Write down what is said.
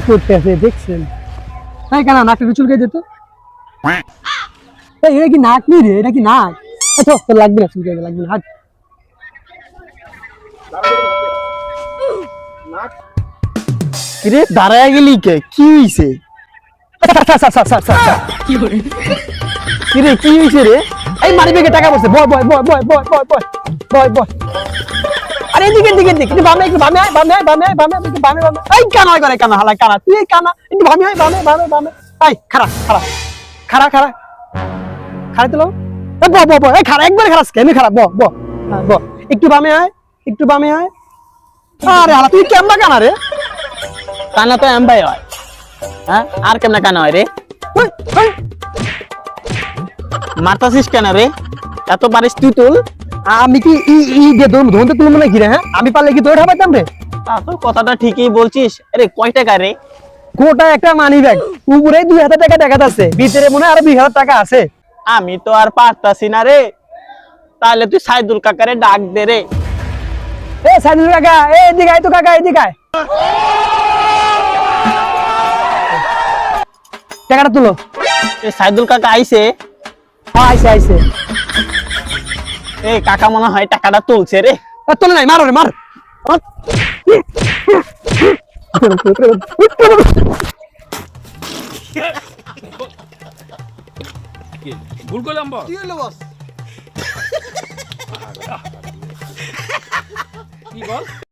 করতেছে দেখছেন? এই কেন নাকটা চুলকে যেত? এই এটা কি নাক নি রে? এটা কি নাক? আচ্ছা তোর লাগবে না, চুলকে লাগবে না, হাট। কিরে দাঁড়ায় গেলি কে? কি হইছে? কিরে কি হইছে রে? এই মারি বেগে টাকা পড়ছে, বয় বয় বয় বয় বয় বয় বয় বয় বয়। আরে এদিকে এদিকে এদিকে, একটু বামে একটু বামে আয়, বামে আয়, বামে আয়, বামে আয়, একটু বামে বামে। এই কানা করে কানা, হালা কানা, তুই এই কানা, একটু বামে আয়, বামে বামে বামে। এই খাড়া খাড়া খাড়া খাড়া খাড়া তো ব ব ব, এই খাড়া একবারে খাড়া, কেন খাড়া, ব ব হ্যাঁ ব। একটু বামে আয়, একটু বামে আয়। আরে হালা তুই কেমবা কানা রে? কানা তো এমবাই হয়। হ্যাঁ আর কেমনে কানা হয় রে? ওই, ওই। মারতাছিস কেন রে? এত পারিস তুই তুল। আমি কি ই ই দিয়ে ধরতে তুলবো নাকি রে? হ্যাঁ আমি পারলে কি দৌড় হাবাইতাম রে? তো কথাটা ঠিকই বলছিস। আরে কয় টাকা রে? গোটা একটা মানি ব্যাগ, উপরে 2000 টাকা দেখা যাচ্ছে, ভিতরে মনে হয় আরো 2000 টাকা আছে। আমি তো আর পারতাছি না রে। তাহলে তুই সাইদুল কাকারে ডাক দে রে। এ সাইদুল কাকা, এ এদিকে আয় তো কাকা, এদিকে আয়। টাকাটা তুলো। এ সাইদুল কাকা আইছে। হ্যাঁ আইছে আইছে। এই কাকা মনে হয় টাকাটা তুলছে রে। তোলে নাই, মারো রে মার। ভুল করলাম বস। কি হলো বস? কি বল?